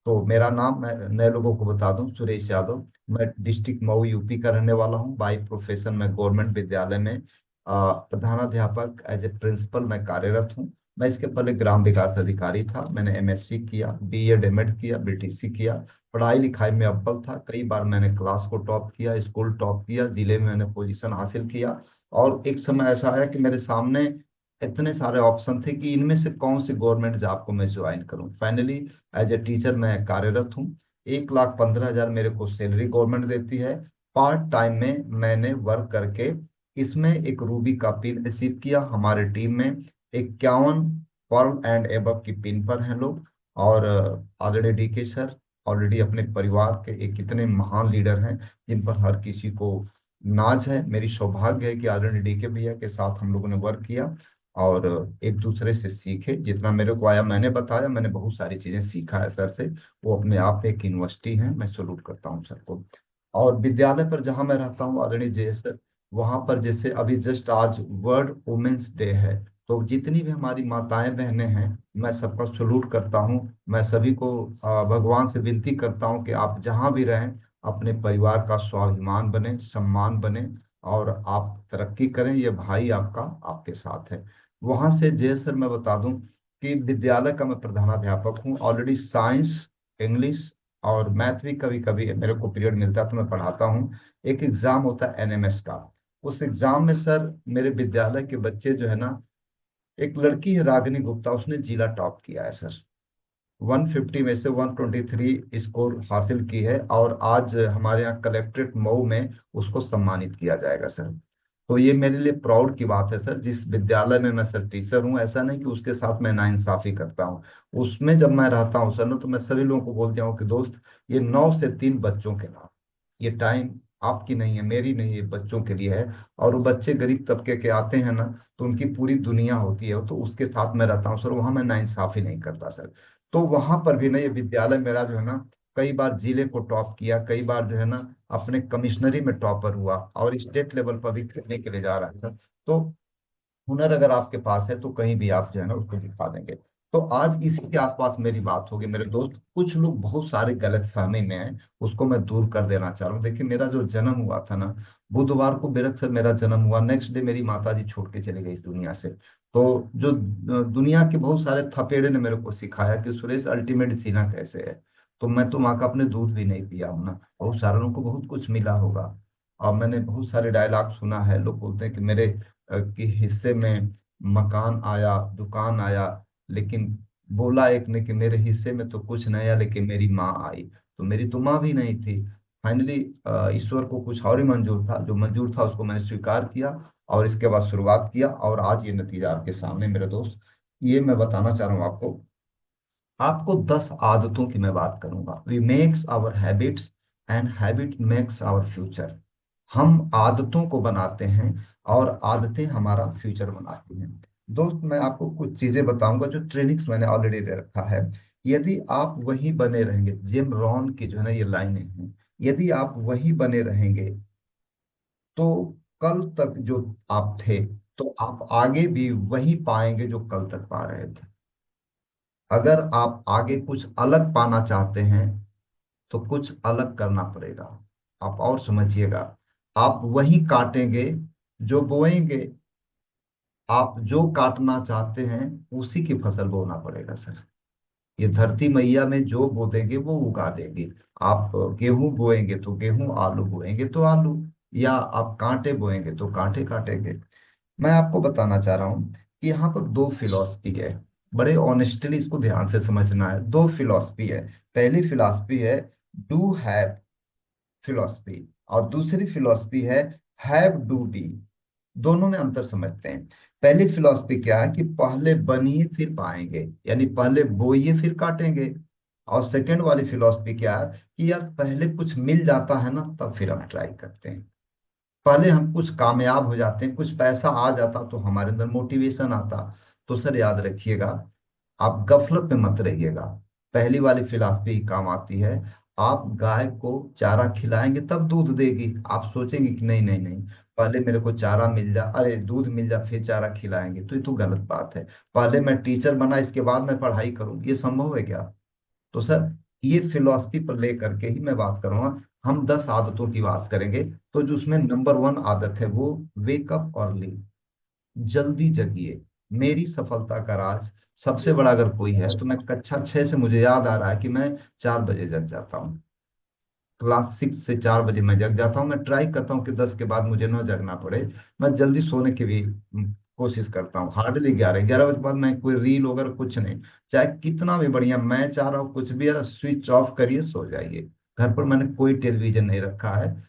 तो मेरा नाम, मैं नए लोगों को बता दूं, सुरेश यादव। मैं डिस्ट्रिक्ट मऊ यूपी का रहने वाला हूं। बाई प्रोफेशन मैं गवर्नमेंट विद्यालय में प्रधानाध्यापक एज ए प्रिंसिपल मैं कार्यरत हूं। मैं इसके पहले ग्राम विकास अधिकारी था। मैंने एमएससी किया, बीएड एमएड किया, बीटीसी किया। पढ़ाई लिखाई में अव्वल था। कई बार मैंने क्लास को टॉप किया, स्कूल टॉप किया, जिले में मैंने पोजीशन हासिल किया। और एक समय ऐसा आया कि मेरे सामने इतने सारे ऑप्शन थे कि इनमें से कौन सी गवर्नमेंट जॉब को मैं ज्वाइन करूं। फाइनली एज ए टीचर मैं कार्यरत हूँ। 1,15,000 मेरे को सैलरी गवर्नमेंट देती है। पार्ट टाइम में मैंने वर्क करके इसमें एक रूबी का पिन अचीव किया। हमारे टीम में 51 पर्ल एंड एबव की पिन पर हैं लोग। और ऑलरेडी डीके सर ऑलरेडी अपने परिवार के एक कितने महान लीडर हैं जिन पर हर किसी को नाज है। मेरी सौभाग्य है कि ऑलरेडी डीके भैया के साथ हम लोगों ने वर्क किया और एक दूसरे से सीखे। जितना मेरे को आया मैंने बताया, मैंने बहुत सारी चीजें सीखा है सर से। वो अपने आप में एक यूनिवर्सिटी है, मैं सैल्यूट करता हूँ सर को। और विद्यालय पर जहाँ मैं रहता हूँ आदरणीय जय सर, वहाँ पर जैसे अभी जस्ट आज वर्ल्ड वुमेन्स डे है, तो जितनी भी हमारी माताएं बहनें हैं मैं सबका सैल्यूट करता हूँ। मैं सभी को भगवान से विनती करता हूँ कि आप जहाँ भी रहें अपने परिवार का स्वाभिमान बने, सम्मान बने और आप तरक्की करें। ये भाई आपका आपके साथ है। वहां से जय सर मैं बता दूं कि विद्यालय का मैं प्रधानाध्यापक हूँ। ऑलरेडी साइंस, इंग्लिश और मैथ भी कभी कभी मेरे को पीरियड मिलता है तो मैं पढ़ाता हूँ। एक एग्जाम होता है एनएमएस का। उस एग्जाम में सर मेरे विद्यालय के बच्चे जो है ना, एक लड़की है रागिनी गुप्ता, उसने जिला टॉप किया है सर। 150 में से 123 स्कोर हासिल की है और आज हमारे यहाँ कलेक्ट्रेट मऊ में उसको सम्मानित किया जाएगा सर। तो ये मेरे लिए प्राउड की बात है सर। जिस विद्यालय में मैं सर टीचर हूँ, ऐसा नहीं कि उसके साथ मैं नाइंसाफी करता हूँ। उसमें जब मैं रहता हूँ सर ना, तो मैं सभी लोगों को बोलता हूँ कि दोस्त, ये 9 से 3 बच्चों के नाम, ये टाइम आपकी नहीं है, मेरी नहीं है, बच्चों के लिए है। और वो बच्चे गरीब तबके के आते हैं ना, तो उनकी पूरी दुनिया होती है, तो उसके साथ मैं रहता हूँ सर। वहां मैं नाइंसाफी नहीं करता सर। तो वहां पर भी ना ये विद्यालय मेरा जो है ना, कई बार जिले को टॉप किया, कई बार जो है ना अपने कमिश्नरी में टॉपर हुआ और स्टेट लेवल पर भी खेलने के लिए जा रहा है सर। तो हुनर अगर आपके पास है तो कहीं भी आप जो है ना उसको दिखा देंगे। तो आज इसी के आसपास मेरी बात होगी मेरे दोस्त। कुछ लोग बहुत सारे गलत फहमी में हैं, उसको मैं दूर कर देना चाह रहा हूँ। देखिए मेरा जो जन्म हुआ था ना, बुधवार को बेरक से मेरा जन्म हुआ, नेक्स्ट डे मेरी माता जी छोड़ के चले गई इस दुनिया से। तो जो दुनिया के बहुत सारे थपेड़े ने मेरे को सिखाया कि सुरेश अल्टीमेट जीना कैसे है। तो मैं तो वहाँ का अपने दूध भी नहीं पिया हूं ना। बहुत सारे लोगों को बहुत कुछ मिला होगा। और मैंने बहुत सारे डायलॉग सुना है, लोग बोलते हैं कि मेरे के हिस्से में मकान आया, दुकान आया, लेकिन बोला एक ने कि मेरे हिस्से में तो कुछ नहीं आया लेकिन मेरी माँ आई। तो मेरी तो माँ भी नहीं थी। फाइनली ईश्वर को कुछ और ही मंजूर था, जो मंजूर था उसको मैंने स्वीकार किया और इसके बाद शुरुआत किया और आज ये नतीजा आपके सामने मेरे दोस्त। ये मैं बताना चाह रहा हूँ आपको। आपको 10 आदतों की मैं बात करूंगा। We makes our habits and habit makes our future. हम आदतों को बनाते हैं और आदतें हमारा फ्यूचर बनाती हैं। दोस्त मैं आपको कुछ चीजें बताऊंगा जो ट्रेनिंग्स मैंने ऑलरेडी दे रखा है। यदि आप वही बने रहेंगे, जिम रॉन की जो है ना ये लाइनें हैं, यदि आप वही बने रहेंगे तो कल तक जो आप थे, तो आप आगे भी वही पाएंगे जो कल तक पा रहे थे। अगर आप आगे कुछ अलग पाना चाहते हैं तो कुछ अलग करना पड़ेगा। आप और समझिएगा, आप वही काटेंगे जो बोएंगे। आप जो काटना चाहते हैं उसी की फसल बोना पड़ेगा सर। ये धरती मैया में जो बो देंगे वो उगा देंगे। आप गेहूं बोएंगे तो गेहूं, आलू बोएंगे तो आलू, या आप कांटे बोएंगे तो कांटे काटेंगे। मैं आपको बताना चाह रहा हूँ कि यहाँ पर दो फिलॉसफी है। बड़े ऑनेस्टली इसको ध्यान से समझना है। दो फिलॉसफी है। पहली फिलॉसफी है डू हैव फिलॉसफी, और दूसरी फिलॉसफी है हैव डू बी। दोनों में अंतर समझते हैं। पहली फिलॉसफी क्या है कि पहले बनिए फिर पाएंगे, यानी पहले बोइए फिर काटेंगे। और सेकंड वाली फिलॉसफी क्या है कि यार पहले कुछ मिल जाता है ना, तब फिर हम ट्राई करते हैं। पहले हम कुछ कामयाब हो जाते हैं, कुछ पैसा आ जाता तो हमारे अंदर मोटिवेशन आता। तो सर याद रखिएगा, आप गफलत में मत रहिएगा। पहली वाली फिलॉसफी ही काम आती है। आप गाय को चारा खिलाएंगे तब दूध देगी। आप सोचेंगे कि नहीं नहीं नहीं, पहले मेरे को चारा मिल जा, अरे दूध मिल जा फिर चारा खिलाएंगे, तो ये तो गलत बात है। पहले मैं टीचर बना इसके बाद मैं पढ़ाई करूँ, ये संभव है क्या? तो सर ये फिलॉसफी पर लेकर के ही मैं बात करूंगा। हम 10 आदतों की बात करेंगे। तो जो उसमें नंबर 1 आदत है वो वेकअप अर्ली, जल्दी जगिए। मेरी सफलता का राज सबसे बड़ा अगर कोई है तो मैं कक्षा 6 से मुझे याद आ रहा है कि मैं 4 बजे जग जाता हूँ। क्लास 6 से 4 बजे मैं जग जाता हूँ। मैं ट्राई करता हूँ कि 10 के बाद मुझे न जगना पड़े। मैं जल्दी सोने की भी कोशिश करता हूँ। हार्डली 11 11 बजे के बाद मैं कोई रील वगैरह कुछ नहीं। चाहे कितना भी बढ़िया मैं चाह रहा हूँ कुछ भी, यार स्विच ऑफ करिए, सो जाइए। घर पर मैंने कोई टेलीविजन नहीं रखा है।